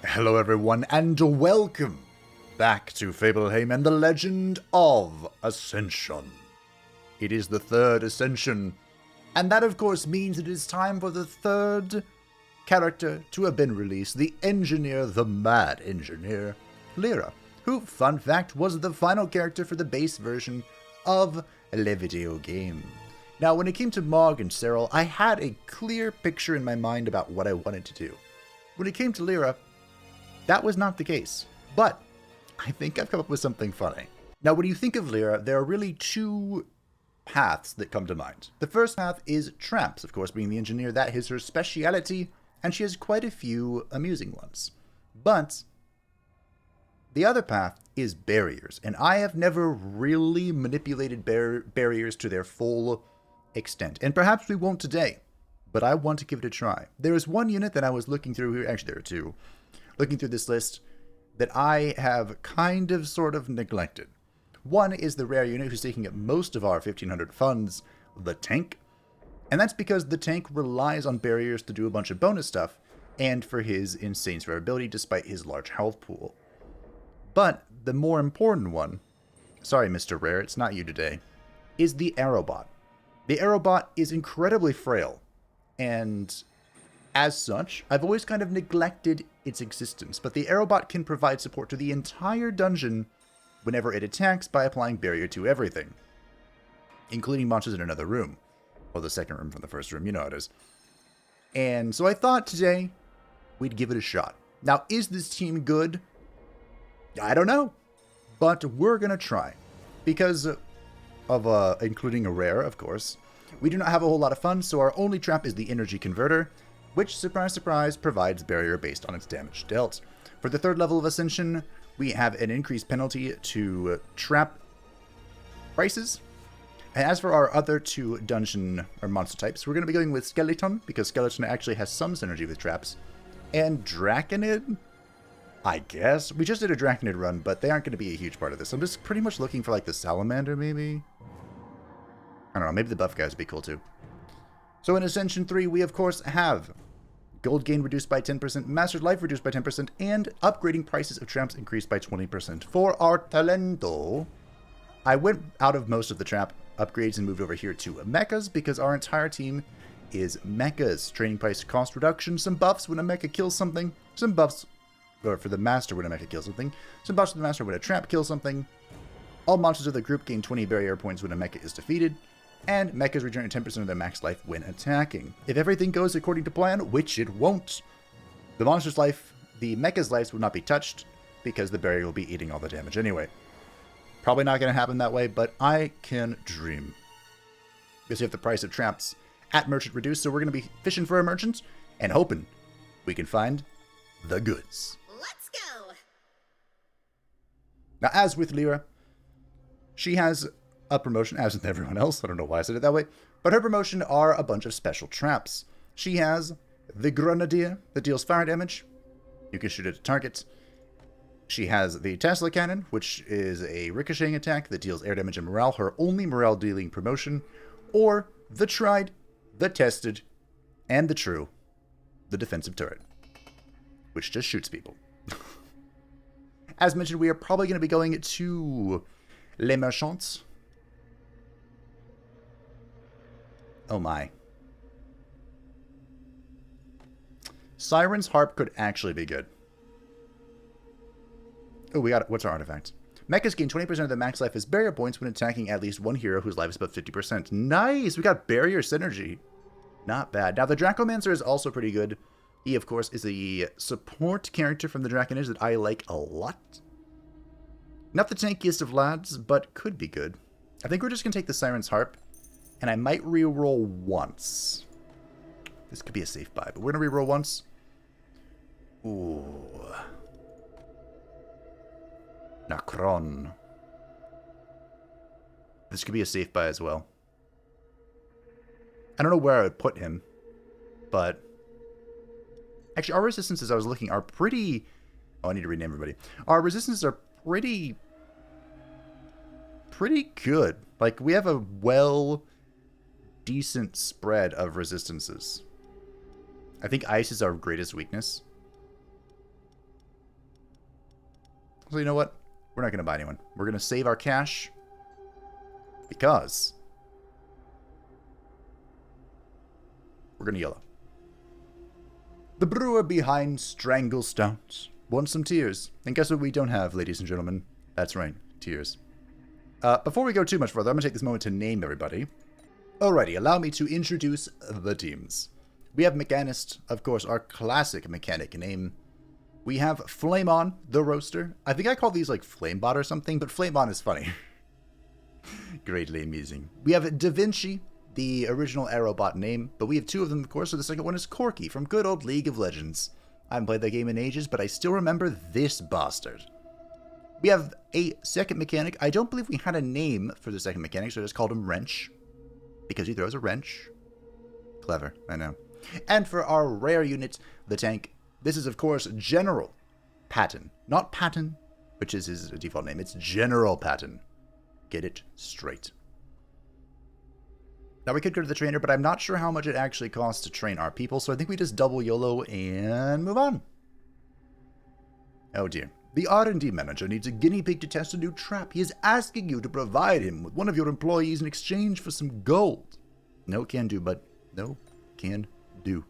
Hello everyone, and welcome back to Fableheim and the Legend of Ascension. It is the third Ascension, and that of course means it is time for the third character to have been released, the engineer, the mad engineer, Lyra, who, fun fact, was the final character for the base version of the video game. Now, when it came to Mog and Cyril, I had a clear picture in my mind about what I wanted to do. When it came to Lyra, that was not the case, but I think I've come up with something funny. Now, when you think of Lyra, there are really two paths that come to mind. The first path is traps, of course, being the engineer. That is her speciality, and she has quite a few amusing ones. But the other path is barriers, and I have never really manipulated barriers to their full extent, and perhaps we won't today, but I want to give it a try. There is one unit that I was looking through here, actually there are two, looking through this list that I have kind of sort of neglected. One is the rare unit who's taking up most of our 1500 funds, the tank. And that's because the tank relies on barriers to do a bunch of bonus stuff, and for his insane survivability despite his large health pool. But the more important one, sorry Mr. Rare, it's not you today, is the Aerobot. The Aerobot is incredibly frail, and as such, I've always kind of neglected its existence, but the Aerobot can provide support to the entire dungeon whenever it attacks by applying barrier to everything, including monsters in another room, or the second room from the first room, you know how it is. And so I thought today we'd give it a shot. Now, is this team good? I don't know, but we're gonna try, because of including a rare, of course. We do not have a whole lot of funds, so our only trap is the energy converter, which, surprise, surprise, provides barrier based on its damage dealt. For the third level of Ascension, we have an increased penalty to trap prices. And as for our other two dungeon or monster types, we're going to be going with Skeleton, because Skeleton actually has some synergy with traps. And Draconid, I guess. We just did a Draconid run, but they aren't going to be a huge part of this. I'm just pretty much looking for like the Salamander, maybe? I don't know, maybe the buff guys would be cool too. So in Ascension 3, we of course have gold gain reduced by 10%, mastered life reduced by 10%, and upgrading prices of traps increased by 20%. For our talento, I went out of most of the trap upgrades and moved over here to mechas, because our entire team is mechas. Training price cost reduction, some buffs when a mecha kills something, some buffs or for the master when a mecha kills something, some buffs for the master when a trap kills something. All monsters of the group gain 20 barrier points when a mecha is defeated, and mechas return 10% of their max life when attacking. If everything goes according to plan, which it won't, the monster's life, the mecha's lives will not be touched, because the barrier will be eating all the damage anyway. Probably not going to happen that way, but I can dream. Because you have the price of traps at merchant reduced, so we're going to be fishing for a merchant, and hoping we can find the goods. Let's go! Now, as with Lyra, she has a promotion, as with everyone else. I don't know why I said it that way. But her promotion are a bunch of special traps. She has the Grenadier that deals fire damage. You can shoot it at targets. She has the Tesla Cannon, which is a ricocheting attack that deals air damage and morale, her only morale dealing promotion. Or the tried, the tested, and the true, the defensive turret, which just shoots people. As mentioned, we are probably going to be going to Les Merchants. Oh my. Siren's Harp could actually be good. Oh, we got it. What's our artifact? Mechas gain 20% of the max life as barrier points when attacking at least one hero whose life is above 50%. Nice! We got barrier synergy. Not bad. Now, the Dracomancer is also pretty good. He, of course, is a support character from the Draconage that I like a lot. Not the tankiest of lads, but could be good. I think we're just going to take the Siren's Harp. And I might reroll once. This could be a safe buy, but we're going to reroll once. Ooh. Nacron. This could be a safe buy as well. I don't know where I would put him, but actually our resistances, I was looking, are pretty... Oh, I need to rename everybody. Our resistances are pretty good. Like, we have a decent spread of resistances. I think ice is our greatest weakness. So you know what? We're not going to buy anyone. We're going to save our cash. Because we're going to YOLO. The brewer behind Strangle Stout wants some tears. And guess what we don't have, ladies and gentlemen? That's right, tears. Before we go too much further, I'm going to take this moment to name everybody. Alrighty, allow me to introduce the teams. We have Mechanist, of course, our classic mechanic name. We have Flameon, the Roaster. I think I call these like Flamebot or something, but Flameon is funny. Greatly amusing. We have Da Vinci, the original Aerobot name, but we have two of them, of course, so the second one is Corky from good old League of Legends. I haven't played that game in ages, but I still remember this bastard. We have a second mechanic. I don't believe we had a name for the second mechanic, so I just called him Wrench. Because he throws a wrench. Clever, I know. And for our rare unit, the tank, this is, of course, General Patton. Not Patton, which is his default name. It's General Patton. Get it straight. Now, we could go to the trainer, but I'm not sure how much it actually costs to train our people, so I think we just double YOLO and move on. Oh, dear. The R&D manager needs a guinea pig to test a new trap. He is asking you to provide him with one of your employees in exchange for some gold. No can do, but no can do.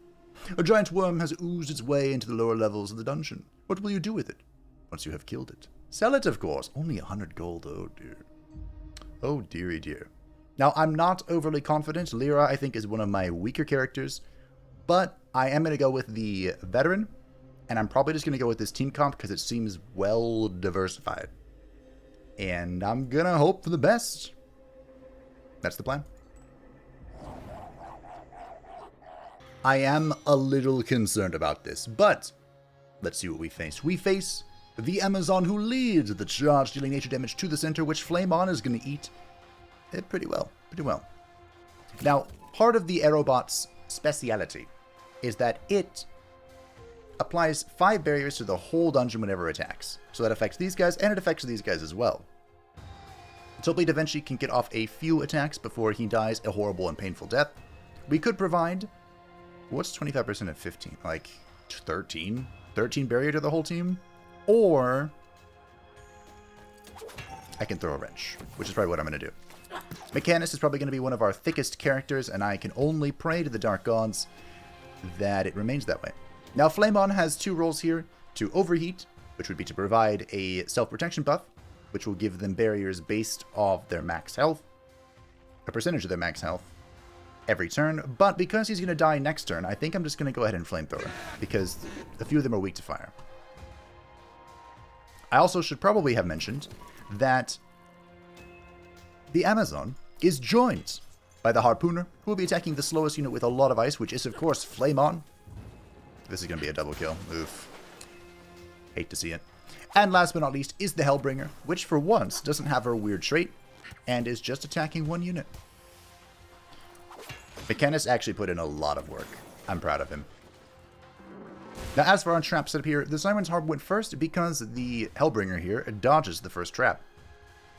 A giant worm has oozed its way into the lower levels of the dungeon. What will you do with it once you have killed it? Sell it, of course. Only 100 gold, oh dear. Oh dearie dear. Now, I'm not overly confident. Lyra, I think, is one of my weaker characters, but I am going to go with the veteran. And I'm probably just going to go with this team comp because it seems well diversified. And I'm going to hope for the best. That's the plan. I am a little concerned about this, but let's see what we face. We face the Amazon who leads the charge, dealing nature damage to the center, which Flameon is going to eat pretty well. Pretty well. Now, part of the Aerobots' speciality is that it applies 5 barriers to the whole dungeon whenever it attacks. So that affects these guys, and it affects these guys as well. Hopefully Da Vinci can get off a few attacks before he dies a horrible and painful death. We could provide... What's 25% of 15? Like 13? 13 barrier to the whole team? Or I can throw a wrench, which is probably what I'm going to do. Mechanist is probably going to be one of our thickest characters, and I can only pray to the Dark Gods that it remains that way. Now, Flameon has 2 roles here. To overheat, which would be to provide a self-protection buff, which will give them barriers based off their max health, a percentage of their max health, every turn. But because he's going to die next turn, I think I'm just going to go ahead and Flamethrower, because a few of them are weak to fire. I also should probably have mentioned that the Amazon is joined by the Harpooner, who will be attacking the slowest unit with a lot of ice, which is, of course, Flameon. This is going to be a double kill. Oof. Hate to see it. And last but not least is the Hellbringer, which for once doesn't have her weird trait and is just attacking 1 unit. Mechanist actually put in a lot of work. I'm proud of him. Now, as for our trap setup here, the Simon's Harp went first because the Hellbringer here dodges the first trap,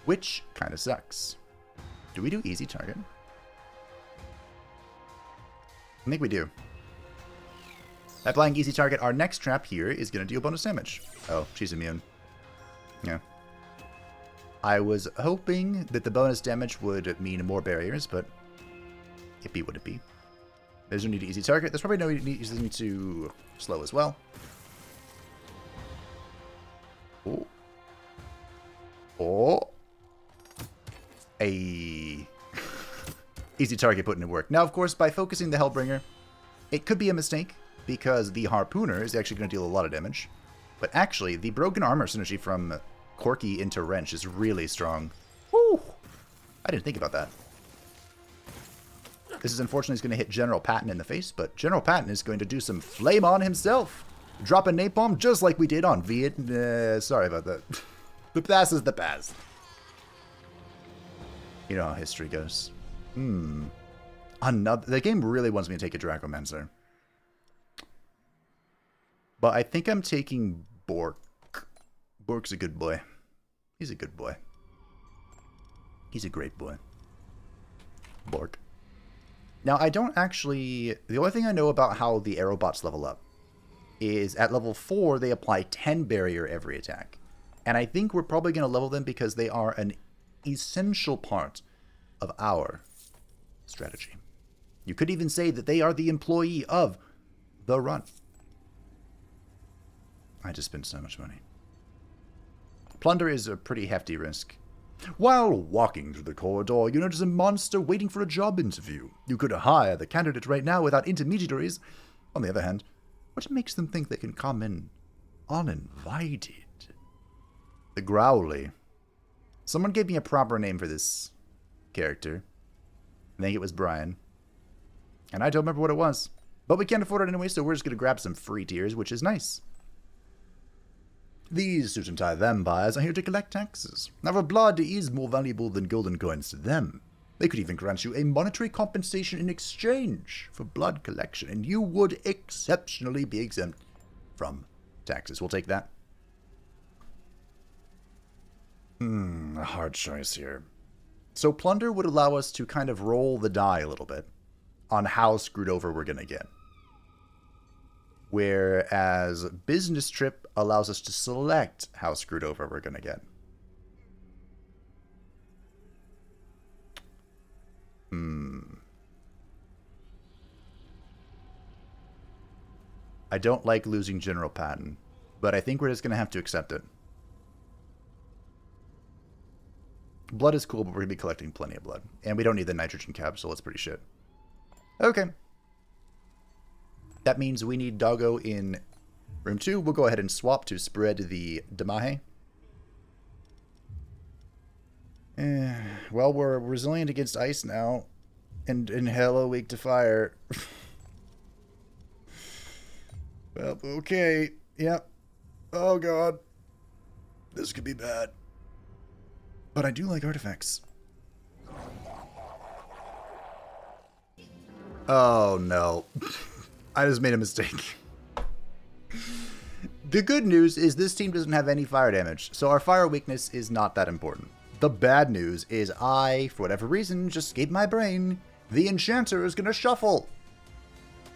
which kind of sucks. Do we do easy target? I think we do. Applying easy target, our next trap here is going to deal bonus damage. Oh, she's immune. Yeah. I was hoping that the bonus damage would mean more barriers, but it be what it be. There's no need to easy target. There's probably no need to slow as well. Oh. Oh. Easy target putting in work. Now, of course, by focusing the Hellbringer, it could be a mistake, because the Harpooner is actually going to deal a lot of damage. But actually, the broken armor synergy from Corky into Wrench is really strong. Woo! I didn't think about that. This is unfortunately going to hit General Patton in the face, but General Patton is going to do some flame on himself. Drop a napalm just like we did on Viet. Sorry about that. The past is the past. You know how history goes. The game really wants me to take a Dracomancer. But I think I'm taking Bork. Bork's a good boy. He's a good boy. He's a great boy. Bork. Now, I don't actually... The only thing I know about how the Aerobots level up is at level 4, they apply 10 barrier every attack. And I think we're probably going to level them because they are an essential part of our strategy. You could even say that they are the employee of the run. I just spent so much money. Plunder is a pretty hefty risk. While walking through the corridor, you notice a monster waiting for a job interview. You could hire the candidate right now without intermediaries. On the other hand, what makes them think they can come in uninvited? The Growly. Someone gave me a proper name for this character. I think it was Brian. And I don't remember what it was. But we can't afford it anyway, so we're just going to grab some free tiers, which is nice. These suit and tie vampires are here to collect taxes. Now, blood is more valuable than golden coins to them. They could even grant you a monetary compensation in exchange for blood collection, and you would exceptionally be exempt from taxes. We'll take that. A hard choice here. So plunder would allow us to kind of roll the die a little bit on how screwed over we're going to get. Whereas business trip allows us to select how screwed over we're going to get. I don't like losing general pattern, but I think we're just going to have to accept it. Blood is cool, but we're going to be collecting plenty of blood. And we don't need the nitrogen capsule, it's pretty shit. Okay. That means we need Doggo in room 2. We'll go ahead and swap to spread the Damahe. Well, we're resilient against ice now. And hella weak to fire. Well, okay. Yep. Oh, God. This could be bad. But I do like artifacts. Oh, no. I just made a mistake. The good news is this team doesn't have any fire damage, so our fire weakness is not that important. The bad news is I, for whatever reason, just gave my brain, the Enchanter is going to shuffle.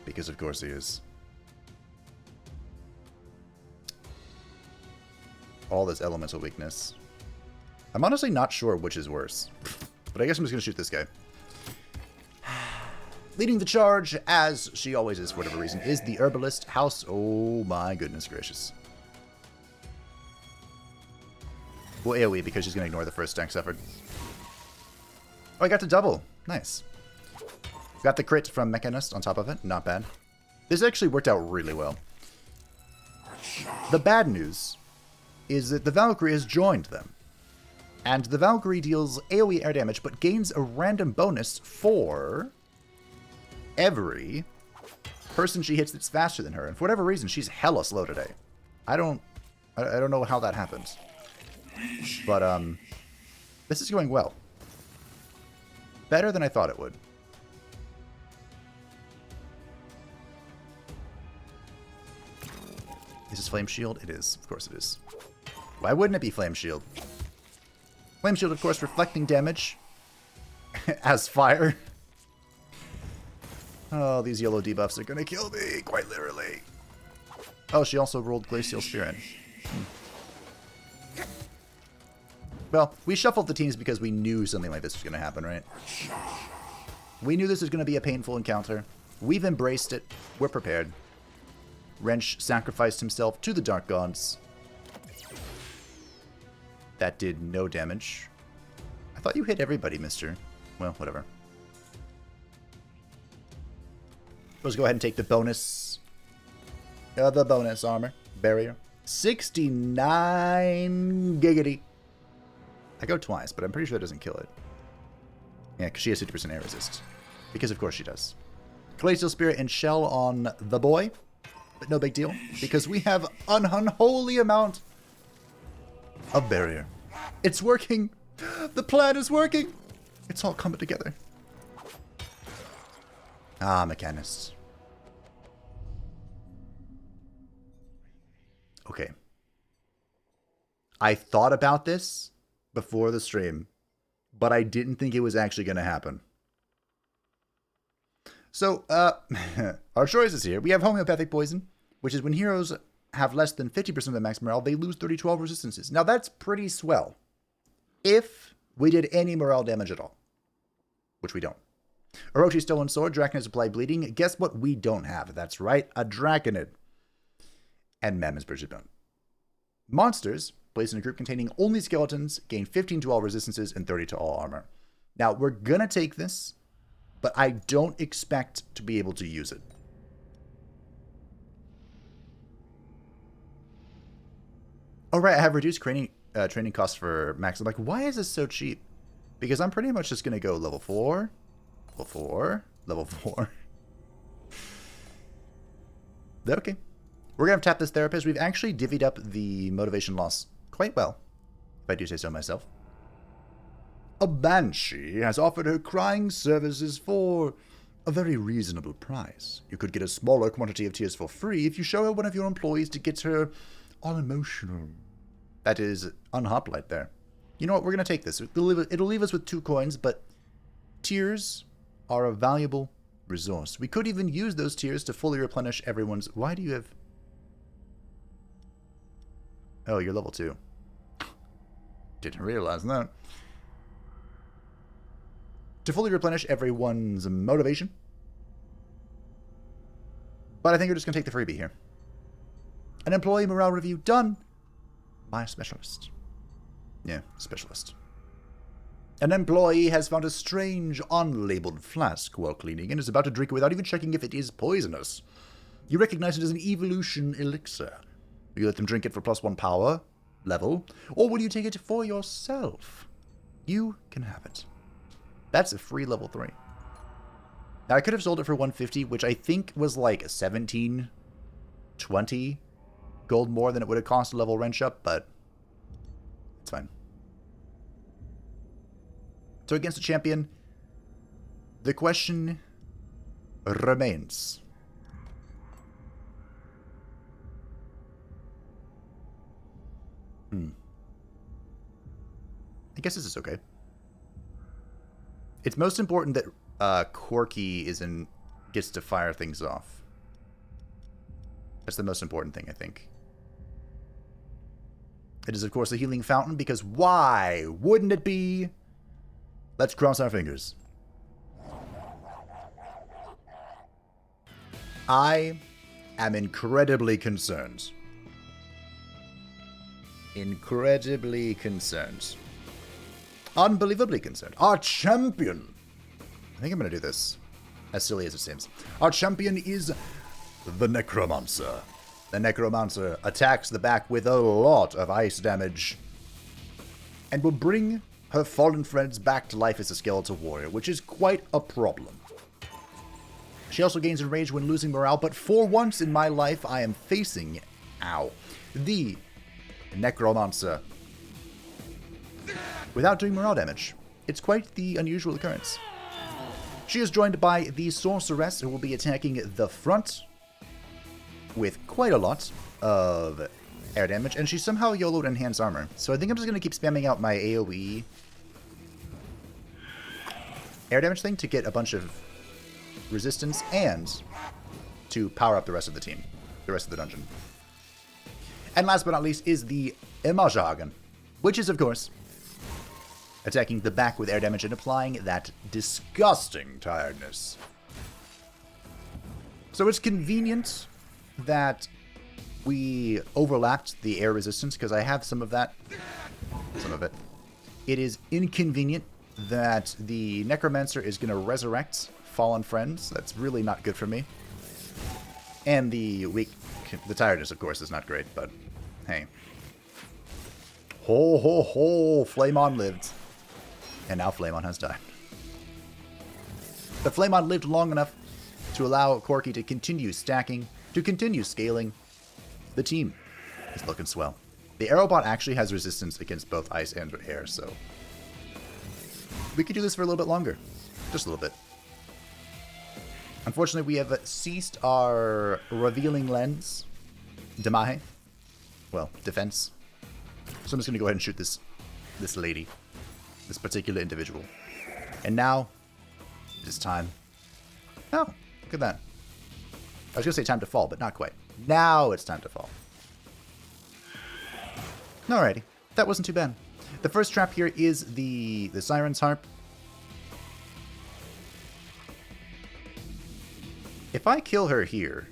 Because of course he is. All this elemental weakness. I'm honestly not sure which is worse. But I guess I'm just going to shoot this guy. Leading the charge, as she always is for whatever reason, is the Herbalist House. Oh my goodness gracious. Well, AoE, because she's going to ignore the first tank suffered. Oh, I got to double. Nice. Got the crit from Mechanist on top of it. Not bad. This actually worked out really well. The bad news is that the Valkyrie has joined them. And the Valkyrie deals AoE air damage, but gains a random bonus for every person she hits that's faster than her. And for whatever reason, she's hella slow today. I don't know how that happens. But, this is going well. Better than I thought it would. Is this Flame Shield? It is. Of course it is. Why wouldn't it be Flame Shield? Flame Shield, of course, reflecting damage as fire. Oh, these yellow debuffs are gonna kill me, quite literally. Oh, she also rolled Glacial Spirit. Well, we shuffled the teams because we knew something like this was gonna happen, right? We knew this was gonna be a painful encounter. We've embraced it. We're prepared. Wrench sacrificed himself to the Dark Gods. That did no damage. I thought you hit everybody, mister. Well, whatever. Let's go ahead and take the bonus. The bonus armor. Barrier. 69 giggity. I go twice, but I'm pretty sure that doesn't kill it. Yeah, because she has 50% air resist. Because of course she does. Glacial Spirit and Shell on the boy. But no big deal. Because we have an unholy amount of barrier. It's working. The plan is working. It's all coming together. Ah, Mechanists. Okay. I thought about this before the stream, but I didn't think it was actually going to happen. So, our choices here. We have Homeopathic Poison, which is when heroes have less than 50% of the max morale, they lose 30-12 resistances. Now that's pretty swell. If we did any morale damage at all. Which we don't. Orochi's Stolen Sword, Draconids apply bleeding. Guess what we don't have? That's right, a Draconid. And Mammoth's Bone. Monsters, placed in a group containing only skeletons, gain 15 to all resistances and 30 to all armor. Now, we're gonna take this, but I don't expect to be able to use it. Oh, right, I have reduced training costs for max. I'm like, why is this so cheap? Because I'm pretty much just going to go level 4, level 4, level 4. Okay. We're going to tap this therapist. We've actually divvied up the motivation loss quite well, if I do say so myself. A Banshee has offered her crying services for a very reasonable price. You could get a smaller quantity of tears for free if you show her one of your employees to get her all emotional. That is unhoplite there. You know what? We're going to take this. It'll leave us with 2 coins, but tears are a valuable resource. We could even use those tears to fully replenish everyone's... Why do you have... Oh, you're level 2. Didn't realize that. To fully replenish everyone's motivation. But I think we're just going to take the freebie here. An employee morale review done by a specialist. Yeah, specialist. An employee has found a strange, unlabeled flask while cleaning and is about to drink it without even checking if it is poisonous. You recognize it as an evolution elixir. Will you let them drink it for +1 power level, or will you take it for yourself? You can have it. That's a free level 3. Now, I could have sold it for 150, which I think was like 17, 20 gold more than it would have cost a level wrench up, but it's fine. So against a champion, the question remains. I guess this is okay. It's most important that Corky gets to fire things off. That's the most important thing, I think. It is, of course, a healing fountain, because why wouldn't it be? Let's cross our fingers. I am incredibly concerned. Incredibly concerned. Unbelievably concerned. Our champion! I think I'm going to do this, as silly as it seems. Our champion is the Necromancer. The Necromancer attacks the back with a lot of ice damage and will bring her fallen friends back to life as a skeletal warrior, which is quite a problem. She also gains enrage when losing morale, but for once in my life I am facing, the Necromancer without doing morale damage. It's quite the unusual occurrence. She is joined by the Sorceress, who will be attacking the front with quite a lot of air damage, and she somehow YOLO'd enhanced armor. So I think I'm just going to keep spamming out my AoE air damage thing to get a bunch of resistance and to power up the rest of the team, the rest of the dungeon. And last but not least is the Imagehagen, which is, of course, attacking the back with air damage and applying that disgusting tiredness. So it's convenient that we overlapped the air resistance, because I have some of that. Some of it. It is inconvenient that the Necromancer is going to resurrect fallen friends. That's really not good for me. And the tiredness, of course, is not great, but hey. Ho, ho, ho! Flamon lived. And now Flamon has died. But Flamon lived long enough to allow Corky to continue stacking, to continue scaling. The team is looking swell. The Aerobot actually has resistance against both ice and air, so we could do this for a little bit longer. Just a little bit. Unfortunately, we have ceased our revealing lens. Damahe. Well, defense. So I'm just going to go ahead and shoot this lady. This particular individual. And now, it is time. Oh, look at that. I was going to say time to fall, but not quite. Now it's time to fall. Alrighty. That wasn't too bad. The first trap here is the Siren's Harp. If I kill her here...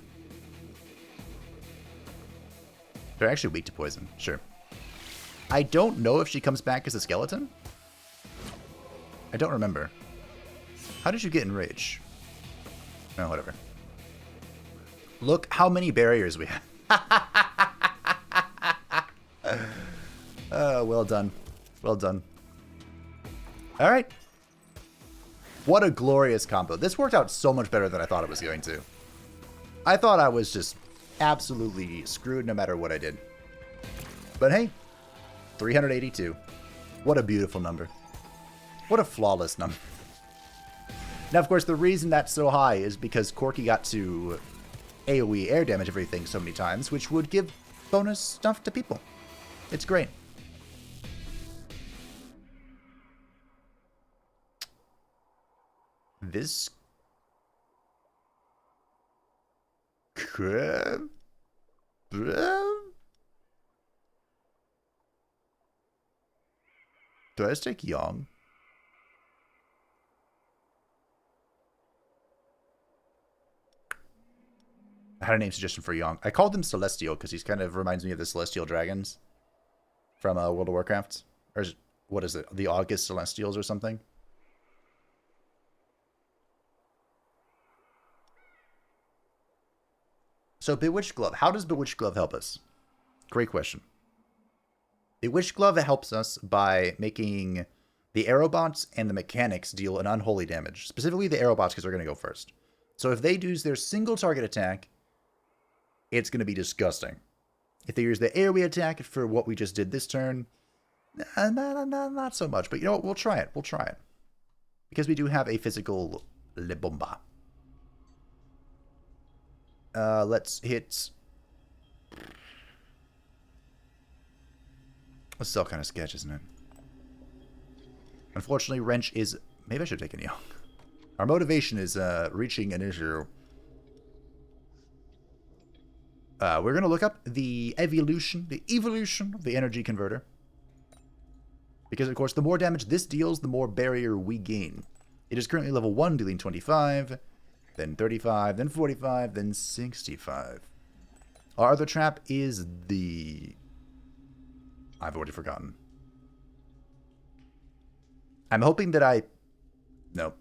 They're actually weak to poison. Sure. I don't know if she comes back as a skeleton. I don't remember. How did you get enraged? Oh, whatever. Look how many barriers we have. Well done. Well done. Alright. What a glorious combo. This worked out so much better than I thought it was going to. I thought I was just absolutely screwed no matter what I did. But hey, 382. What a beautiful number. What a flawless number. Now, of course, the reason that's so high is because Corky got to AoE air damage everything so many times, which would give bonus stuff to people. It's great. This could... Do I just take Young? I had a name suggestion for Young. I called him Celestial because he's kind of reminds me of the Celestial Dragons from World of Warcraft. Or what is it? The August Celestials or something? So Bewitched Glove. How does Bewitched Glove help us? Great question. Bewitched Glove helps us by making the Aerobots and the mechanics deal an unholy damage. Specifically the Aerobots because they're going to go first. So if they use their single target attack, it's going to be disgusting. If they use the AoE attack for what we just did this turn, not so much. But you know what? We'll try it. We'll try it. Because we do have a physical Le Bomba. Let's hit... This is all kind of sketch, isn't it? Unfortunately, Wrench is... Maybe I should have taken Young. Our motivation is reaching an issue. We're going to look up the evolution of the energy converter. Because, of course, the more damage this deals, the more barrier we gain. It is currently level 1, dealing 25, then 35, then 45, then 65. Our other trap is the... I've already forgotten. I'm hoping that I... Nope.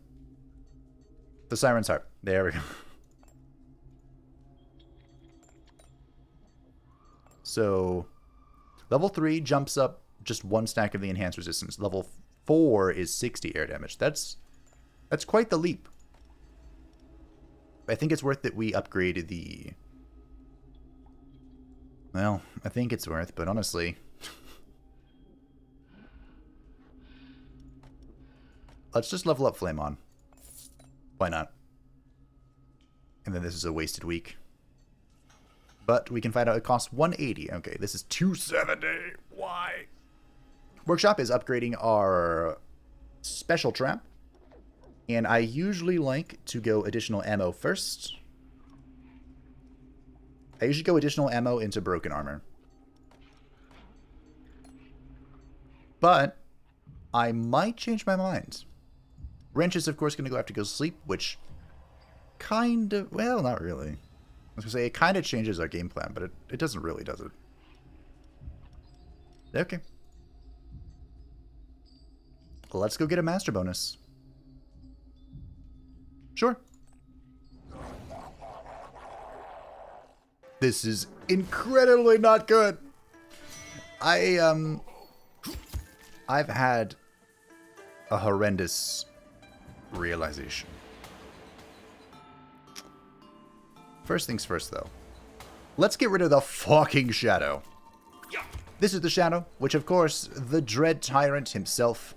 The Siren's Harp. There we go. So, level 3 jumps up just one stack of the enhanced resistance. Level 4 is 60 air damage. That's quite the leap. I think it's worth that we upgrade the... Well, I think it's worth, but honestly... Let's just level up Flame On. Why not? And then this is a wasted week. But we can find out it costs 180. Okay, this is 270. Why? Workshop is upgrading our special trap. And I usually like to go additional ammo first. I usually go additional ammo into broken armor. But I might change my mind. Wrench is, of course, going to have to go sleep, which kind of... Well, not really. I was going to say, it kind of changes our game plan, but it doesn't really, does it? Okay. Let's go get a master bonus. Sure. This is incredibly not good. I've had a horrendous realization. First things first, though. Let's get rid of the fucking Shadow. This is the Shadow, which, of course, the Dread Tyrant himself.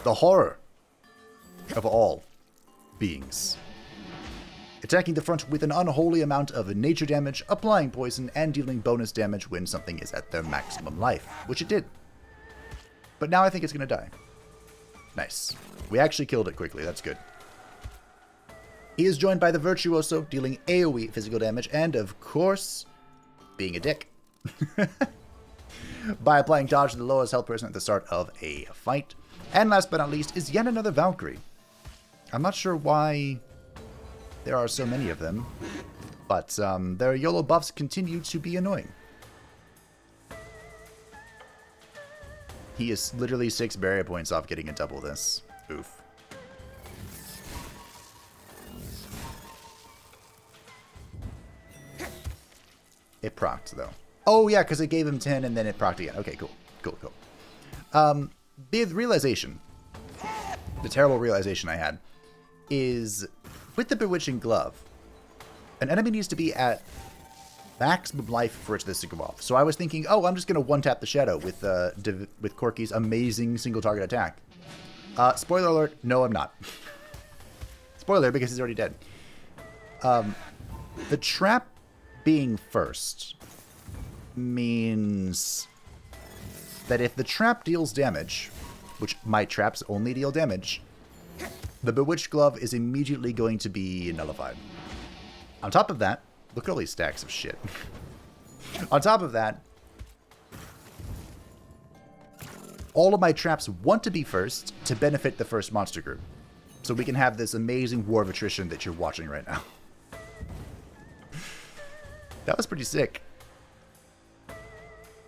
The horror of all beings. Attacking the front with an unholy amount of nature damage, applying poison, and dealing bonus damage when something is at their maximum life, which it did. But now I think it's going to die. Nice. We actually killed it quickly, that's good. He is joined by the Virtuoso, dealing AoE physical damage, and of course, being a dick. by applying dodge to the lowest health person at the start of a fight. And last but not least is yet another Valkyrie. I'm not sure why there are so many of them, but their YOLO buffs continue to be annoying. He is literally 6 barrier points off getting a double this. Oof. It procced, though. Oh, yeah, because it gave him 10 and then it procced again. Okay, cool. Cool, cool. The realization, the terrible realization I had, is with the Bewitching Glove, an enemy needs to be at maximum life for it to go off. So I was thinking, oh, I'm just going to one-tap the Shadow with Corky's amazing single-target attack. Spoiler alert, no, I'm not. Spoiler, because he's already dead. The trap being first means that if the trap deals damage, which my traps only deal damage, the Bewitched Glove is immediately going to be nullified. On top of that, look at all these stacks of shit. On top of that, all of my traps want to be first to benefit the first monster group. So we can have this amazing war of attrition that you're watching right now. That was pretty sick.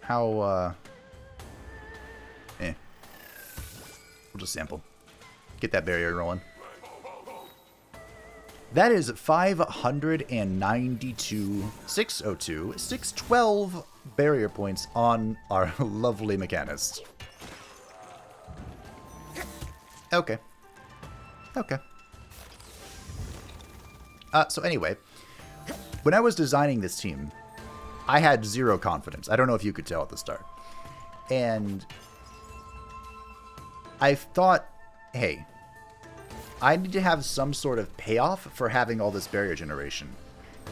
How, We'll just sample. Get that barrier rolling. That is 592, 602, 612 barrier points on our lovely Mechanist. Okay. Okay. So anyway, when I was designing this team, I had zero confidence. I don't know if you could tell at the start. And I thought, hey, I need to have some sort of payoff for having all this barrier generation.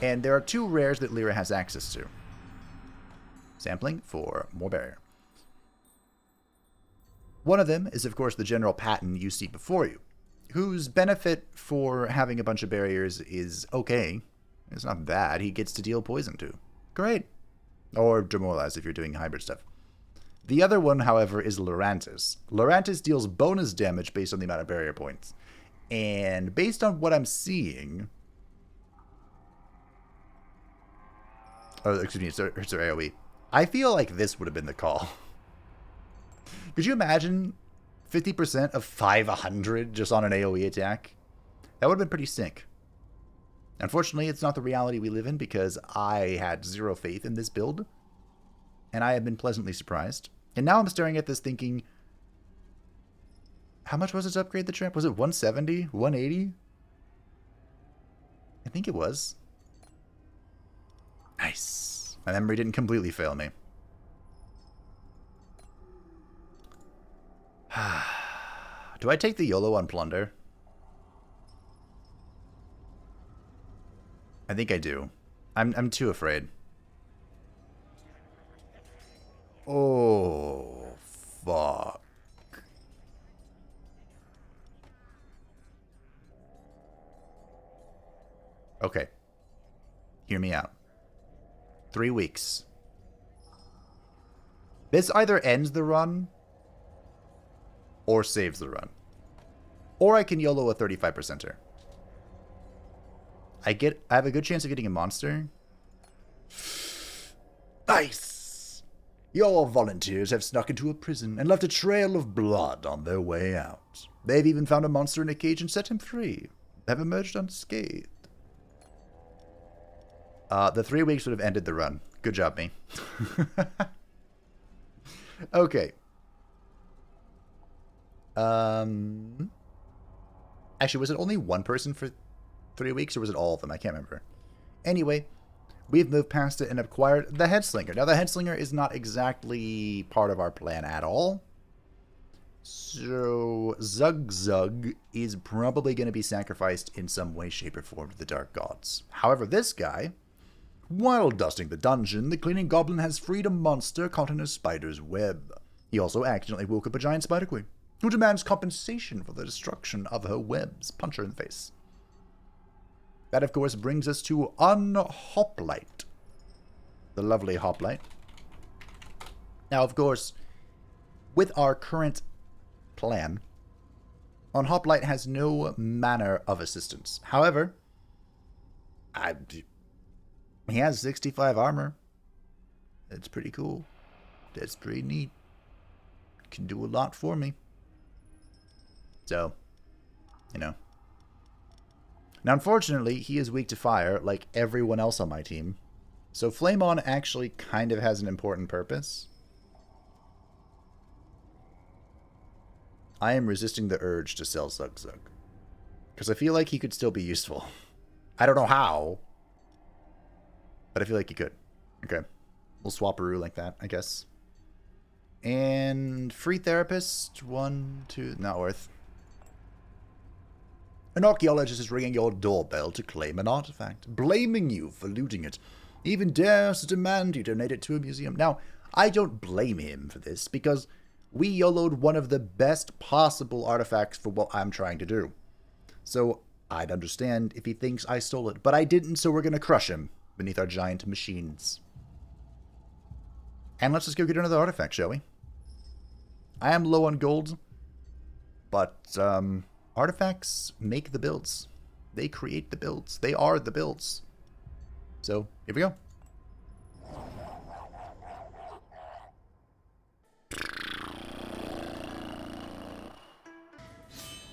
And there are 2 rares that Lyra has access to. Sampling for more barrier. One of them is, of course, the general pattern you see before you, whose benefit for having a bunch of barriers is okay. It's not bad. He gets to deal poison too. Great. Or demoralize if you're doing hybrid stuff. The other one, however, is Lurantis. Lurantis deals bonus damage based on the amount of barrier points. And based on what I'm seeing... Oh, excuse me, it's her AoE. I feel like this would have been the call. Could you imagine 50% of 500 just on an AoE attack? That would have been pretty sick. Unfortunately, it's not the reality we live in because I had zero faith in this build. And I have been pleasantly surprised. And now I'm staring at this thinking... How much was it to upgrade the trap? Was it 170? 180? I think it was. Nice. My memory didn't completely fail me. Do I take the YOLO on Plunder? I think I do. I'm too afraid. Oh, fuck. Okay. Hear me out. 3 weeks. This either ends the run or saves the run. Or I can YOLO a 35%er. I have a good chance of getting a monster. Nice! Your volunteers have snuck into a prison and left a trail of blood on their way out. They've even found a monster in a cage and set him free. Have emerged unscathed. The 3 weeks would have ended the run. Good job, me. Okay. Actually, was it only one person for 3 weeks, or was it all of them? I can't remember. Anyway, we've moved past it and acquired the Headslinger. Now, the Headslinger is not exactly part of our plan at all. So, Zug is probably going to be sacrificed in some way, shape, or form to the Dark Gods. However, this guy, while dusting the dungeon, the cleaning goblin has freed a monster caught in a spider's web. He also accidentally woke up a giant spider queen, who demands compensation for the destruction of her webs. Punch her in the face. That, of course, brings us to Unhoplite. The lovely Hoplite. Now, of course, with our current plan, Unhoplite has no manner of assistance. However, he has 65 armor. That's pretty cool. That's pretty neat. Can do a lot for me. So, you know. Now, unfortunately, he is weak to fire, like everyone else on my team. So Flame On actually kind of has an important purpose. I am resisting the urge to sell Zug Zug, because I feel like he could still be useful. I don't know how, but I feel like he could. Okay. We'll swap-a-roo like that, I guess. And free therapist. 1, 2, not worth. An archaeologist is ringing your doorbell to claim an artifact, blaming you for looting it. He even dares to demand you donate it to a museum. Now, I don't blame him for this, because we YOLO'd one of the best possible artifacts for what I'm trying to do. So, I'd understand if he thinks I stole it, but I didn't, so we're gonna crush him beneath our giant machines. And let's just go get another artifact, shall we? I am low on gold, but artifacts make the builds. They create the builds. They are the builds. So, here we go.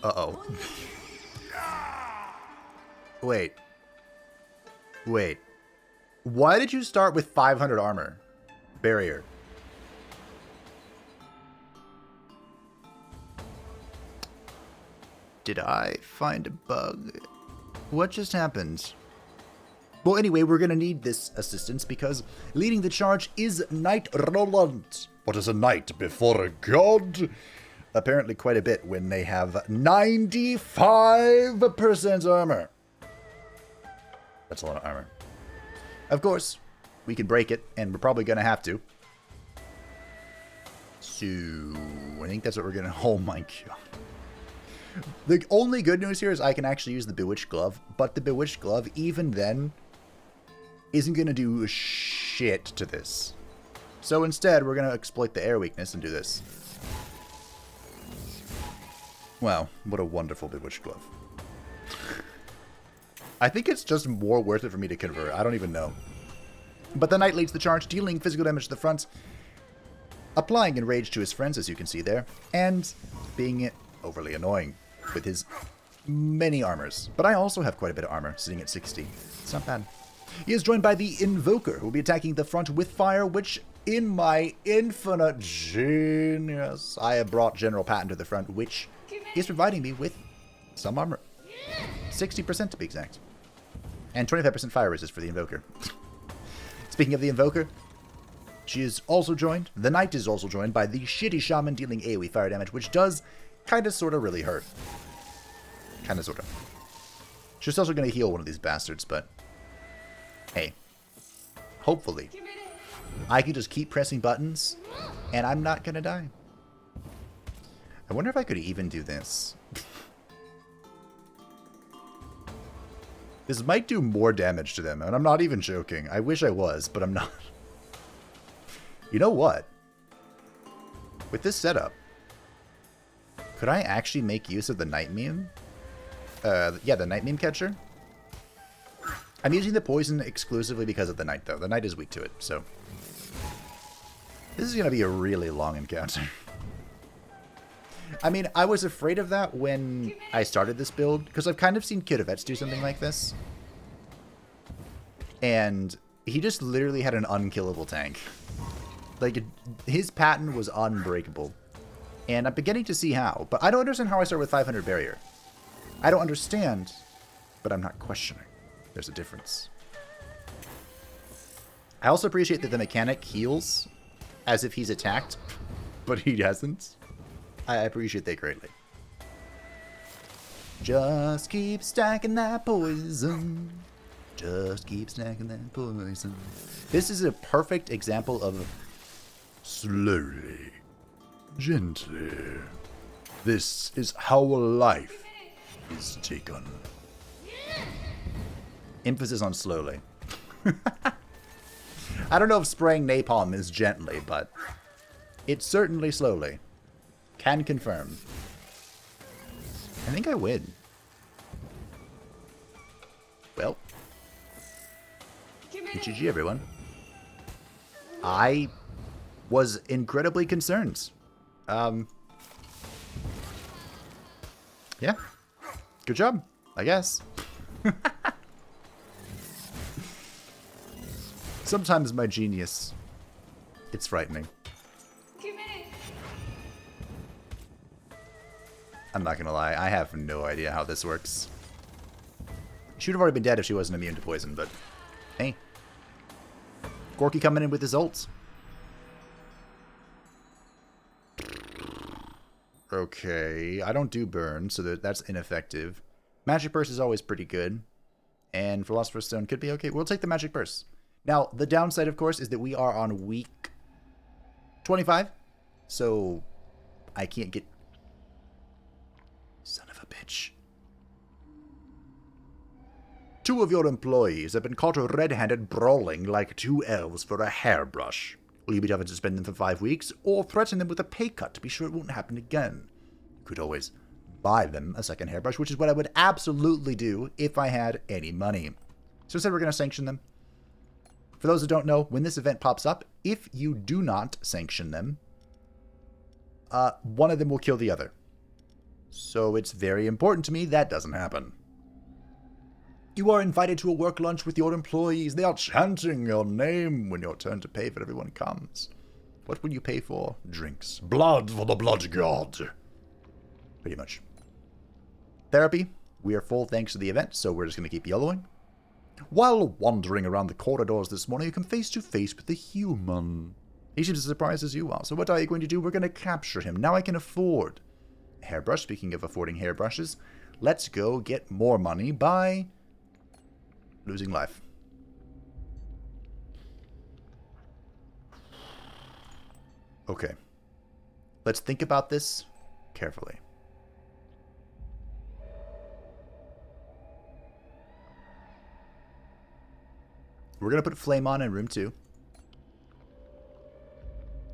Uh-oh. Wait. Why did you start with 500 armor? Barrier. Did I find a bug? What just happened? Well, anyway, we're going to need this assistance because leading the charge is Knight Roland. What is a knight before a god? Apparently quite a bit when they have 95% armor. That's a lot of armor. Of course, we can break it, and we're probably going to have to. So, I think that's what we're going to... Oh my god. The only good news here is I can actually use the Bewitched Glove, but the Bewitched Glove, even then, isn't going to do shit to this. So instead, we're going to exploit the air weakness and do this. Wow, what a wonderful Bewitched Glove. I think it's just more worth it for me to convert. I don't even know. But the knight leads the charge, dealing physical damage to the front, applying enrage to his friends, as you can see there, and being overly annoying with his many armors. But I also have quite a bit of armor, sitting at 60. It's not bad. He is joined by the Invoker, who will be attacking the front with fire, which, in my infinite genius, I have brought General Patton to the front, which is providing me with some armor. 60% to be exact. And 25% fire resist for the Invoker. Speaking of the Invoker, she is also joined, the Knight is also joined by the Shitty Shaman dealing AoE fire damage, which does kinda sorta really hurt. Kinda sorta. She's also gonna heal one of these bastards, but hey. Hopefully. I can just keep pressing buttons, and I'm not gonna die. I wonder if I could even do this. This might do more damage to them, and I'm not even joking. I wish I was, but I'm not. You know what? With this setup, could I actually make use of the Night Meme? Yeah, the Night Meme catcher. I'm using the poison exclusively because of the Knight, though. The Knight is weak to it, so. This is going to be a really long encounter. I mean, I was afraid of that when I started this build, because I've kind of seen Kidovets do something like this. And he just literally had an unkillable tank. Like, his pattern was unbreakable. And I'm beginning to see how, but I don't understand how I start with 500 barrier. I don't understand, but I'm not questioning. There's a difference. I also appreciate that the mechanic heals as if he's attacked, but he hasn't. I appreciate that greatly. Just keep stacking that poison. Just keep stacking that poison. This is a perfect example of slowly, gently. This is how life is taken. Emphasis on slowly. I don't know if spraying napalm is gently, but It's certainly slowly. Can confirm. I think I win. Well. GG, everyone. I was incredibly concerned. Yeah. Good job, I guess. Sometimes my genius, it's frightening. I'm not gonna lie, I have no idea how this works. She would have already been dead if she wasn't immune to poison, but hey. Gorky coming in with his ult. Okay, I don't do burn, so that's ineffective. Magic Burst is always pretty good. And Philosopher's Stone could be okay. We'll take the Magic Burst. Now, the downside, of course, is that we are on week 25. So, I can't get... Son of a bitch. 2 of your employees have been caught red-handed brawling like 2 elves for a hairbrush. Will you be having to suspend them for 5 weeks, or threaten them with a pay cut to be sure it won't happen again? You could always buy them a second hairbrush, which is what I would absolutely do if I had any money. So instead we're going to sanction them. For those who don't know, when this event pops up, if you do not sanction them, one of them will kill the other. So it's very important to me that doesn't happen. You are invited to a work lunch with your employees. They are chanting your name when your turn to pay for everyone comes. What will you pay for? Drinks. Blood for the blood god. Pretty much. Therapy. We are full thanks to the event, so we're just going to keep yellowing. While wandering around the corridors this morning, you come face to face with a human. He seems as surprised as you are. So what are you going to do? We're going to capture him. Now I can afford a hairbrush. Speaking of affording hairbrushes, let's go get more money by losing life. Okay. Let's think about this carefully. We're going to put Flame On in room 2.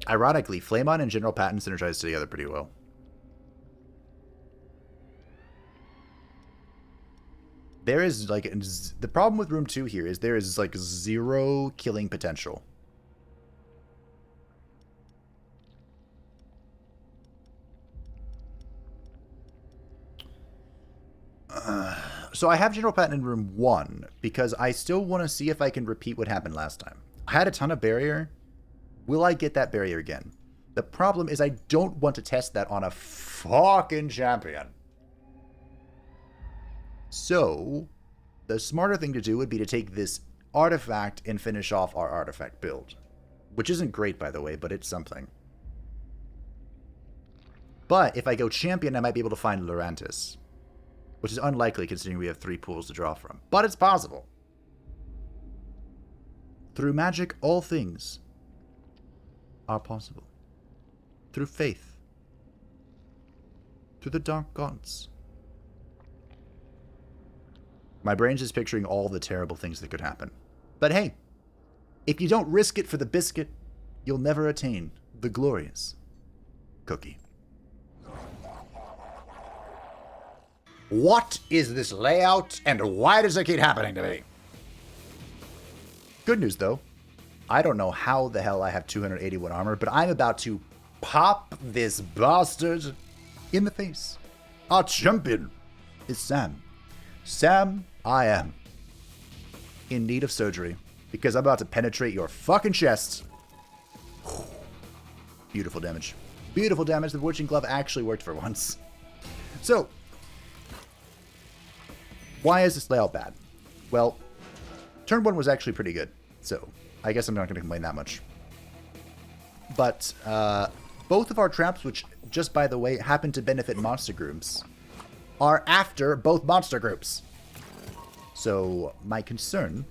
Ironically, Flame On and General Patton synergize together pretty well. There is, like, the problem with room 2 here is there is, like, 0 killing potential. So I have General Patton in room 1 because I still want to see if I can repeat what happened last time. I had a ton of barrier. Will I get that barrier again? The problem is I don't want to test that on a fucking champion. So, the smarter thing to do would be to take this artifact and finish off our artifact build. Which isn't great, by the way, but it's something. But if I go champion, I might be able to find Lurantis. Which is unlikely considering we have 3 pools to draw from. But it's possible. Through magic, all things are possible. Through faith. Through the dark gods. My brain's just picturing all the terrible things that could happen. But hey, if you don't risk it for the biscuit, you'll never attain the glorious cookie. What is this layout, and why does it keep happening to me? Good news, though. I don't know how the hell I have 281 armor, but I'm about to pop this bastard in the face. Our champion is Sam. Sam, I am in need of surgery because I'm about to penetrate your fucking chest. Beautiful damage. Beautiful damage. The Witching Glove actually worked for once. So, why is this layout bad? Well, turn 1 was actually pretty good, so I guess I'm not going to complain that much. But both of our traps, which, just by the way, happen to benefit monster groups, are after both monster groups. So, my concern,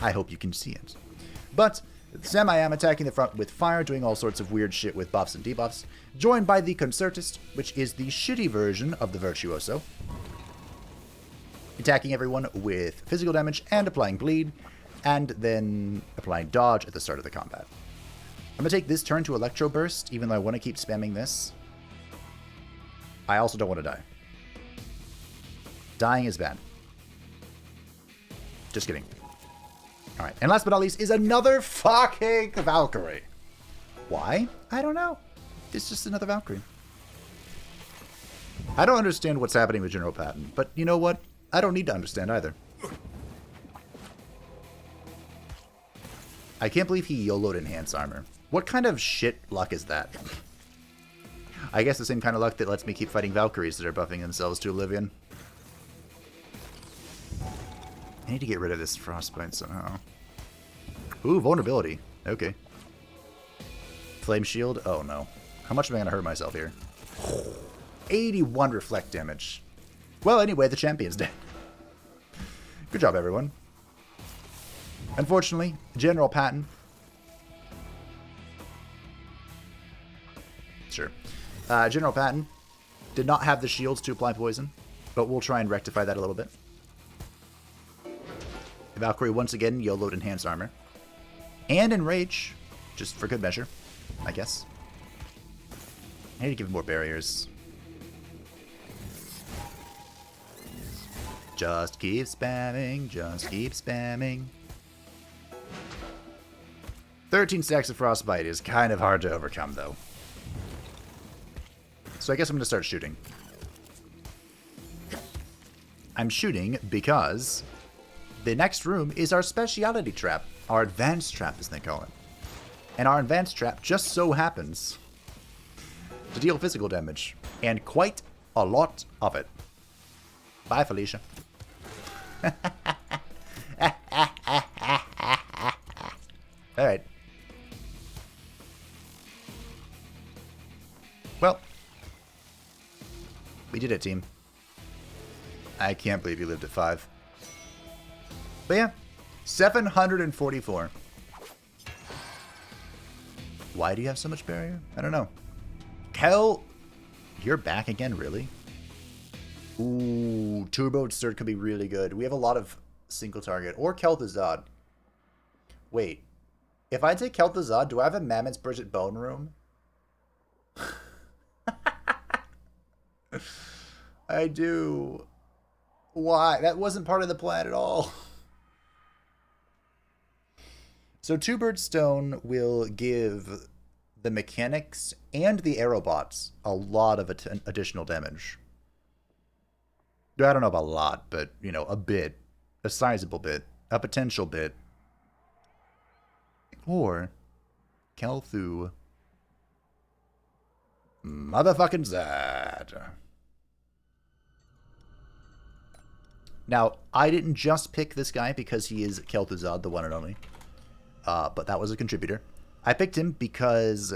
I hope you can see it. But, Sam I am attacking the front with fire, doing all sorts of weird shit with buffs and debuffs, joined by the Concertist, which is the shitty version of the Virtuoso, attacking everyone with physical damage and applying bleed, and then applying dodge at the start of the combat. I'm going to take this turn to Electro Burst, even though I want to keep spamming this. I also don't want to die. Dying is bad. Just kidding. Alright, and last but not least is another fucking Valkyrie. Why? I don't know. It's just another Valkyrie. I don't understand what's happening with General Patton, but you know what? I don't need to understand either. I can't believe he YOLO'd Enhanced Armor. What kind of shit luck is that? I guess the same kind of luck that lets me keep fighting Valkyries that are buffing themselves to Oblivion. I need to get rid of this Frostbite somehow. Ooh, vulnerability. Okay. Flame Shield? Oh no. How much am I going to hurt myself here? 81 reflect damage. Well, anyway, the champion's dead. Good job, everyone. Unfortunately, General Patton. Sure. General Patton did not have the shields to apply poison, but we'll try and rectify that a little bit. Valkyrie once again YOLO'd Enhanced Armor. And Enrage, just for good measure, I guess. I need to give him more barriers. Just keep spamming, just keep spamming. 13 stacks of Frostbite is kind of hard to overcome, though. So I guess I'm going to start shooting. I'm shooting because the next room is our speciality trap. Our advanced trap, as they call it. And our advanced trap just so happens to deal physical damage. And quite a lot of it. Bye, Felicia. Alright. Well. We did it, team. I can't believe you lived at 5. But yeah. 744. Why do you have so much barrier? I don't know. Kel, you're back again, really? Ooh, Turbo Sturt could be really good. We have a lot of single target. Or Kel'Thuzad. Wait. If I take Kel'Thuzad, do I have a Mammoth's Bridget Bone Room? I do. Why? That wasn't part of the plan at all. So Two-Bird Stone will give the mechanics and the Aerobots a lot of additional damage. I don't know about a lot, but, you know, a bit. A sizable bit. A potential bit. Or Kel'Thu motherfucking Zad. Now, I didn't just pick this guy because he is Kel'Thuzad, the one and only. But that was a contributor. I picked him because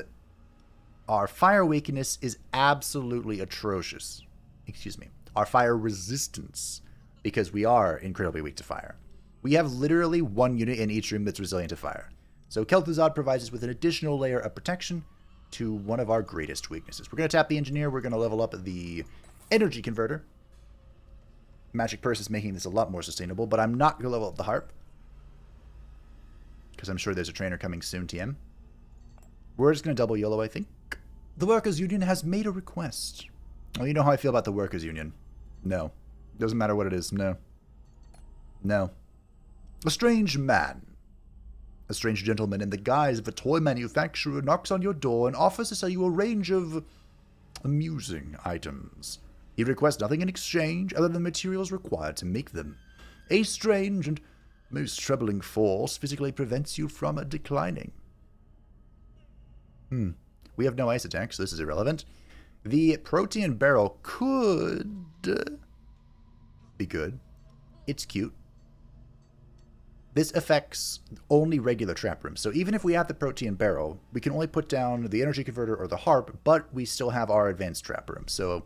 our fire weakness is absolutely atrocious. Excuse me. Our fire resistance, because we are incredibly weak to fire. We have literally one unit in each room that's resilient to fire. So Kel'Thuzad provides us with an additional layer of protection to one of our greatest weaknesses. We're going to tap the Engineer. We're going to level up the Energy Converter. Magic Purse is making this a lot more sustainable, but I'm not going to level up the Harp. Because I'm sure there's a trainer coming soon, TM. We're just going to double YOLO, I think. The Workers' Union has made a request. Oh, you know how I feel about the Workers' Union. No. Doesn't matter what it is. No. No. A strange man. A strange gentleman in the guise of a toy manufacturer knocks on your door and offers to sell you a range of amusing items. He requests nothing in exchange other than the materials required to make them. A strange and most troubling force physically prevents you from declining. We have no ice attack, so this is irrelevant. The Protean Barrel could be good. It's cute. This affects only regular trap rooms. So even if we have the Protean Barrel, we can only put down the Energy Converter or the Harp, but we still have our advanced trap room. So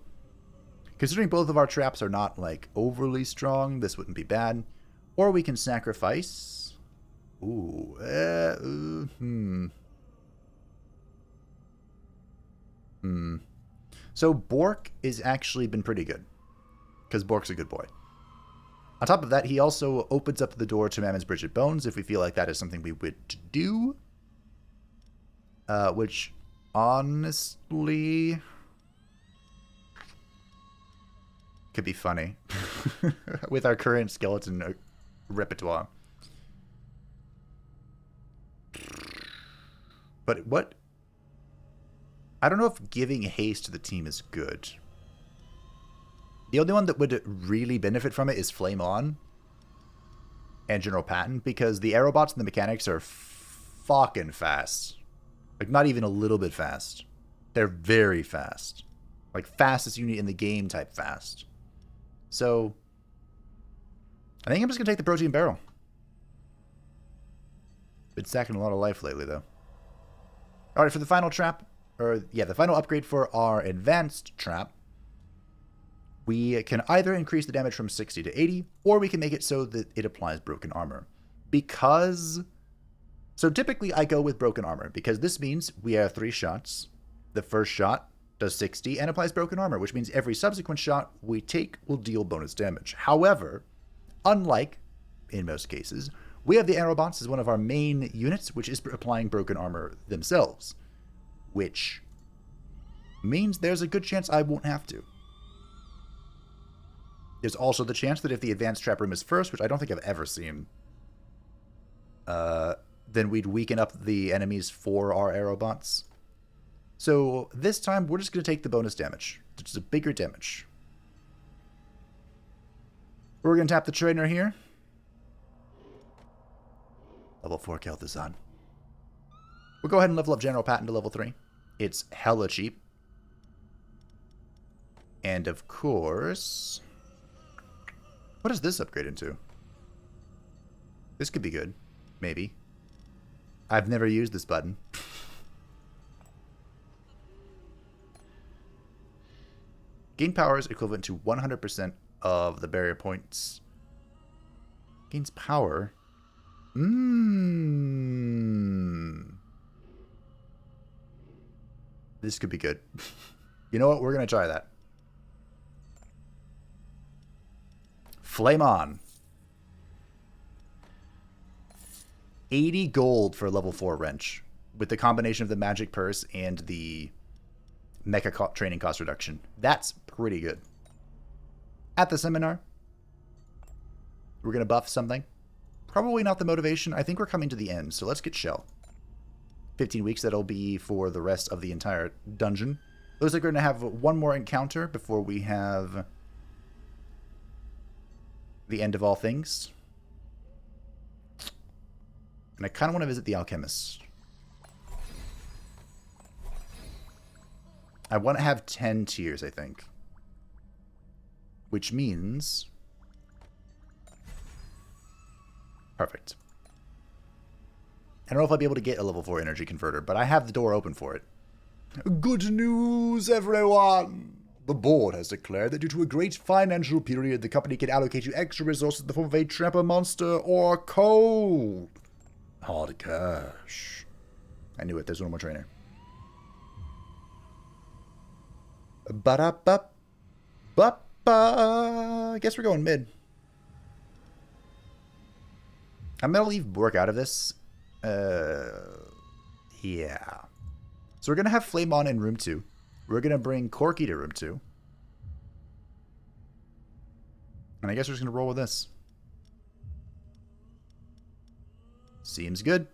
considering both of our traps are not like overly strong, this wouldn't be bad. Or we can sacrifice. So Bork has actually been pretty good. Because Bork's a good boy. On top of that, he also opens up the door to Mammon's Bridget Bones if we feel like that is something we would do. which honestly could be funny with our current skeleton repertoire. But what? I don't know if giving haste to the team is good. The only one that would really benefit from it is Flame On and General Patton, because the Aerobots and the mechanics are fucking fast. Like, not even a little bit fast. They're very fast. Like, fastest unit in the game type fast. So, I think I'm just going to take the Protein Barrel. Been stacking a lot of life lately, though. Alright, for the final trap, the final upgrade for our advanced trap, we can either increase the damage from 60 to 80, or we can make it so that it applies broken armor. So typically I go with broken armor, because this means we have 3 shots. The first shot does 60 and applies broken armor, which means every subsequent shot we take will deal bonus damage. However, unlike in most cases, we have the Aerobots as one of our main units, which is applying broken armor themselves, which means there's a good chance I won't have to. There's also the chance that if the advanced trap room is first, which I don't think I've ever seen, then we'd weaken up the enemies for our Aerobots. So this time, we're just going to take the bonus damage. It's a bigger damage. We're going to tap the trainer here. Level 4 Kel'Thuzad. We'll go ahead and level up General Patton to level 3. It's hella cheap. And of course... what does this upgrade into? This could be good. Maybe. I've never used this button. Gain power is equivalent to 100% of the barrier points. Gains power. This could be good. You know what? We're going to try that. Flame On. 80 gold for level 4 wrench, with the combination of the magic purse and the mecha training cost reduction. That's pretty good. At the seminar, we're going to buff something. Probably not the motivation. I think we're coming to the end, so let's get Shell. 15 weeks, that'll be for the rest of the entire dungeon. Looks like we're going to have one more encounter before we have the end of all things. And I kind of want to visit the Alchemist. I want to have 10 tiers, I think. Which means... perfect. I don't know if I'll be able to get a level 4 energy converter, but I have the door open for it. Good news, everyone! The board has declared that due to a great financial period, the company can allocate you extra resources in the form of a trapper monster or cold hard cash. I knew it. There's one more trainer. I guess we're going mid. I'm gonna leave Bork out of this. Yeah. So we're gonna have Flame On in room 2. We're gonna bring Corky to room 2. And I guess we're just gonna roll with this. Seems good.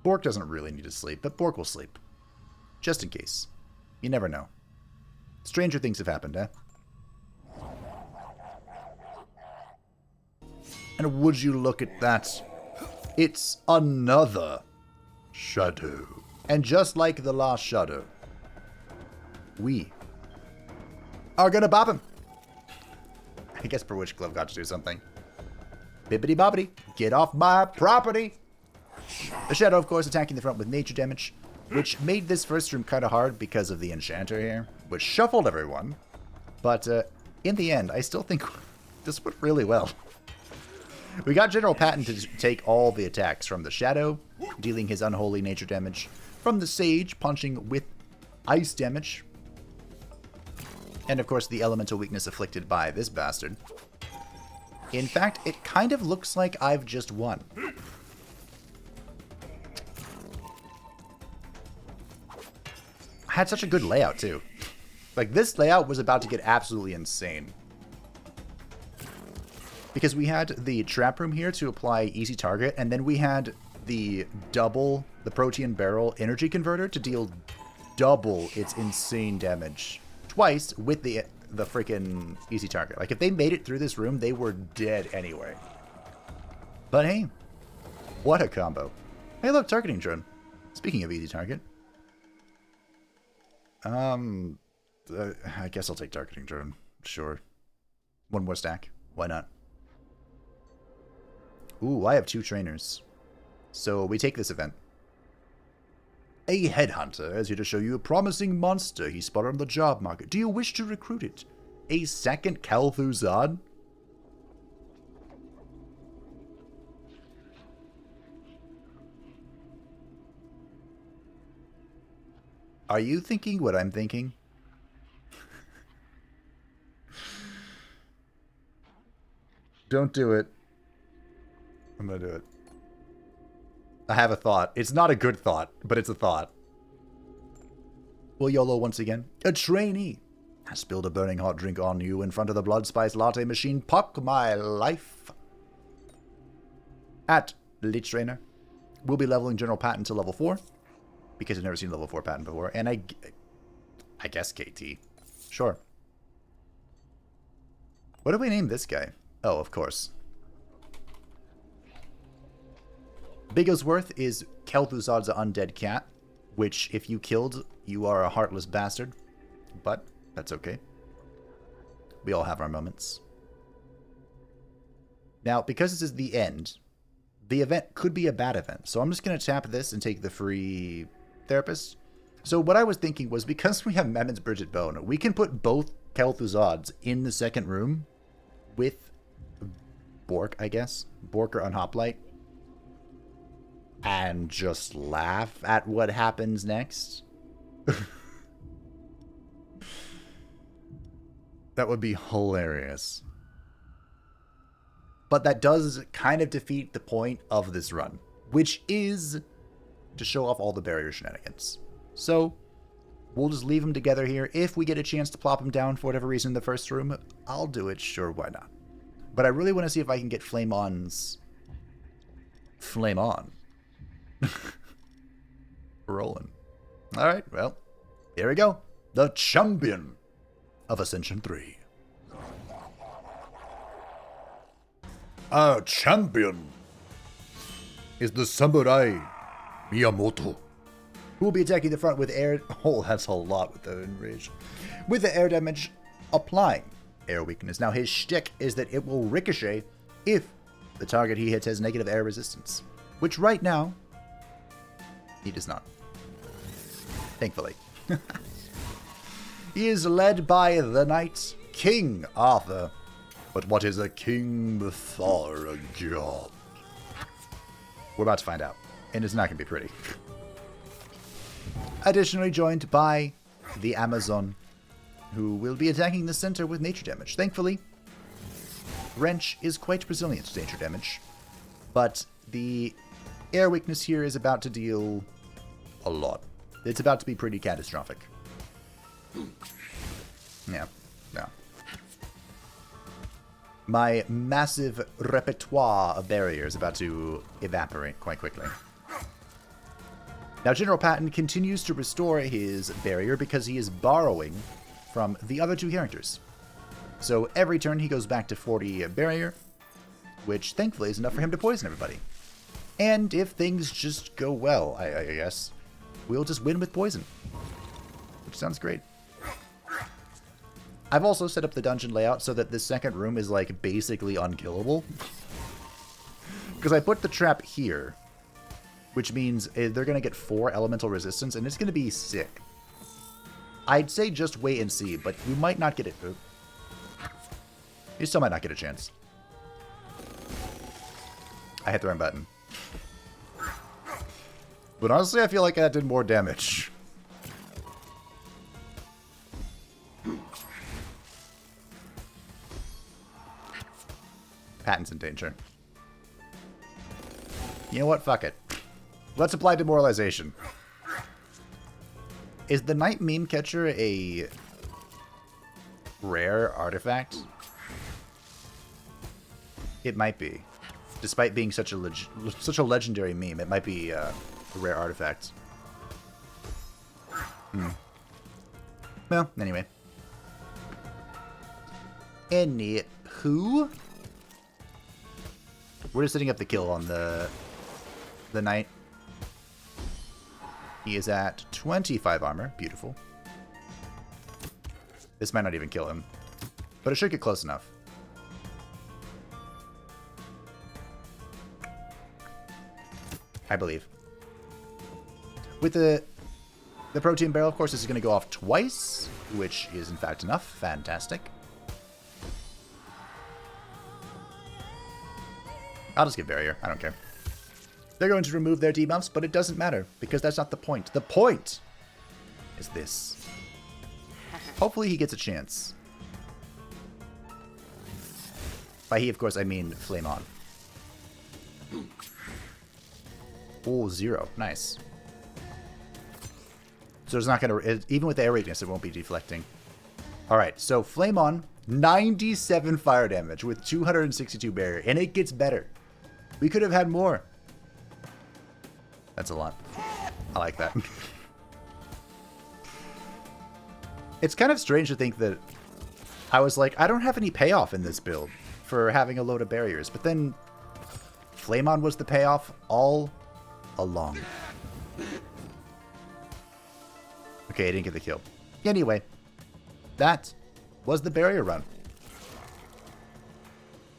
Bork doesn't really need to sleep, but Bork will sleep. Just in case. You never know. Stranger things have happened, eh? And would you look at that? It's another shadow. And just like the last shadow, we are gonna bop him. I guess Bewitched Glove got to do something. Bibbidi bobbidi, get off my property. The shadow, of course, attacking the front with nature damage, which made this first room kind of hard because of the enchanter here, which shuffled everyone. But in the end, I still think this went really well. We got General Patton to take all the attacks from the shadow, dealing his unholy nature damage, from the sage, punching with ice damage, and of course the elemental weakness afflicted by this bastard. In fact, it kind of looks like I've just won. had such a good layout, too. Like, this layout was about to get absolutely insane. Because we had the trap room here to apply easy target, and then we had the protean barrel energy converter to deal double its insane damage. Twice with the freaking easy target. Like, if they made it through this room, they were dead anyway. But hey, what a combo. Hey, look, targeting drone. Speaking of easy target. I guess I'll take targeting drone. Sure. One more stack. Why not? Ooh, I have 2 trainers. So we take this event. A headhunter is here to show you a promising monster he spotted on the job market. Do you wish to recruit it? A second Kel'Thuzad? Are you thinking what I'm thinking? Don't do it. I'm gonna do it. I have a thought. It's not a good thought, but it's a thought. Well, YOLO once again. A trainee has spilled a burning hot drink on you in front of the blood spice latte machine. Puck my life. At Lich Trainer, we'll be leveling General Patton to level 4. Because I've never seen level 4 Patton before. And I guess KT. Sure. What do we name this guy? Oh, of course. Bigglesworth is Kel'Thuzad's undead cat, which if you killed, you are a heartless bastard. But that's okay. We all have our moments. Now, because this is the end, the event could be a bad event. So I'm just going to tap this and take the free therapist. So what I was thinking was, because we have Memmon's Bridget Bone, we can put both Kel'Thuzads in the second room with Bork, I guess. Bork or Unhoplite. And just laugh at what happens next. That would be hilarious. But that does kind of defeat the point of this run, which is to show off all the barrier shenanigans. So, we'll just leave them together here. If we get a chance to plop them down for whatever reason in the first room, I'll do it. Sure, why not? But I really want to see if I can get Flame On's... Flame On. Rolling. Alright, well, here we go. The champion of Ascension 3. Our champion is the Samurai Miyamoto, who will be attacking the front with air... Oh, that's a lot with the enrage. With the air damage applying air weakness. Now, his shtick is that it will ricochet if the target he hits has negative air resistance, which right now, he does not. Thankfully. He is led by the knight, King Arthur. But what is a king before a god? We're about to find out. And it's not going to be pretty. Additionally joined by the Amazon, who will be attacking the center with nature damage. Thankfully, Wrench is quite resilient to nature damage. But the air weakness here is about to deal a lot. It's about to be pretty catastrophic. Yeah. My massive repertoire of barriers is about to evaporate quite quickly. Now, General Patton continues to restore his barrier because he is borrowing from the other 2 characters. So every turn he goes back to 40 barrier, which thankfully is enough for him to poison everybody. And if things just go well, I guess, we'll just win with poison. Which sounds great. I've also set up the dungeon layout so that this second room is, like, basically unkillable. Because I put the trap here, which means they're going to get 4 elemental resistance, and it's going to be sick. I'd say just wait and see, but we might not get it. You still might not get a chance. I hit the wrong button. But honestly, I feel like that did more damage. Patton's in danger. You know what? Fuck it. Let's apply demoralization. Is the Night Meme Catcher a rare artifact? It might be. Despite being such a legendary meme, it might be a rare artifact. Well, anyway. Anywho, we're just setting up the kill on the knight. He is at 25 armor. Beautiful. This might not even kill him, but it should get close enough. I believe. With the protein barrel, of course, this is going to go off twice, which is in fact enough. Fantastic. I'll just get barrier. I don't care. They're going to remove their debuffs, but it doesn't matter, because that's not the point. The point is this. Hopefully he gets a chance. By he, of course, I mean Flame On. Oh, 0. Nice. So it's not going to... Even with air weakness, it won't be deflecting. Alright, so Flame On, 97 fire damage with 262 barrier, and it gets better. We could have had more. That's a lot. I like that. It's kind of strange to think that I was like, I don't have any payoff in this build for having a load of barriers, but then Flame On was the payoff all along. Okay, I didn't get the kill. Anyway, that was the barrier run.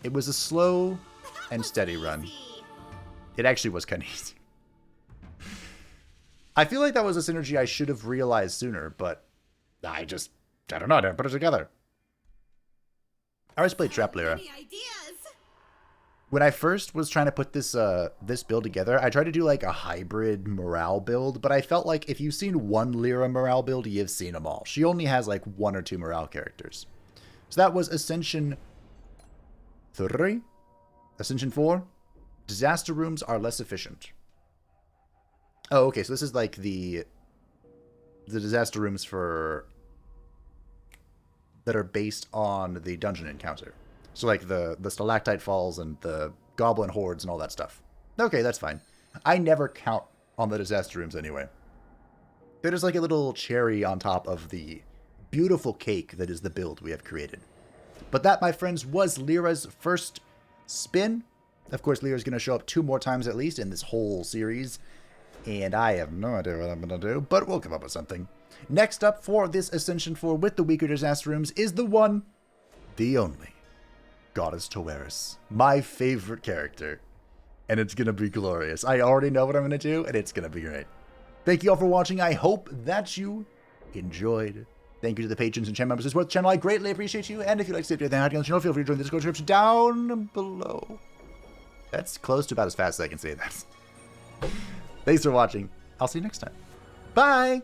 It was a slow and steady run. It actually was kind of easy. I feel like that was a synergy I should have realized sooner, but I don't know, I didn't put it together. I always played Trap Lyra. When I first was trying to put this this build together, I tried to do like a hybrid morale build, but I felt like if you've seen one Lyra morale build, you've seen them all. She only has like 1 or 2 morale characters. So that was Ascension 3? Ascension 4? Disaster rooms are less efficient. Oh, okay, so this is like the disaster rooms that are based on the dungeon encounter. So like the stalactite falls and the goblin hordes and all that stuff. Okay, that's fine. I never count on the disaster rooms anyway. They're just like a little cherry on top of the beautiful cake that is the build we have created. But that, my friends, was Lyra's first spin. Of course, Lyra's going to show up 2 more times at least in this whole series. And I have no idea what I'm going to do, but we'll come up with something. Next up for this Ascension 4 with the weaker disaster rooms is the one, the only, Goddess Toeris. My favorite character. And it's going to be glorious. I already know what I'm going to do, and it's going to be great. Thank you all for watching. I hope that you enjoyed. Thank you to the patrons and channel members who support the channel. I greatly appreciate you. And if you'd like to see anything on the channel, feel free to join the Discord description down below. That's close to about as fast as I can say that. Thanks for watching. I'll see you next time. Bye!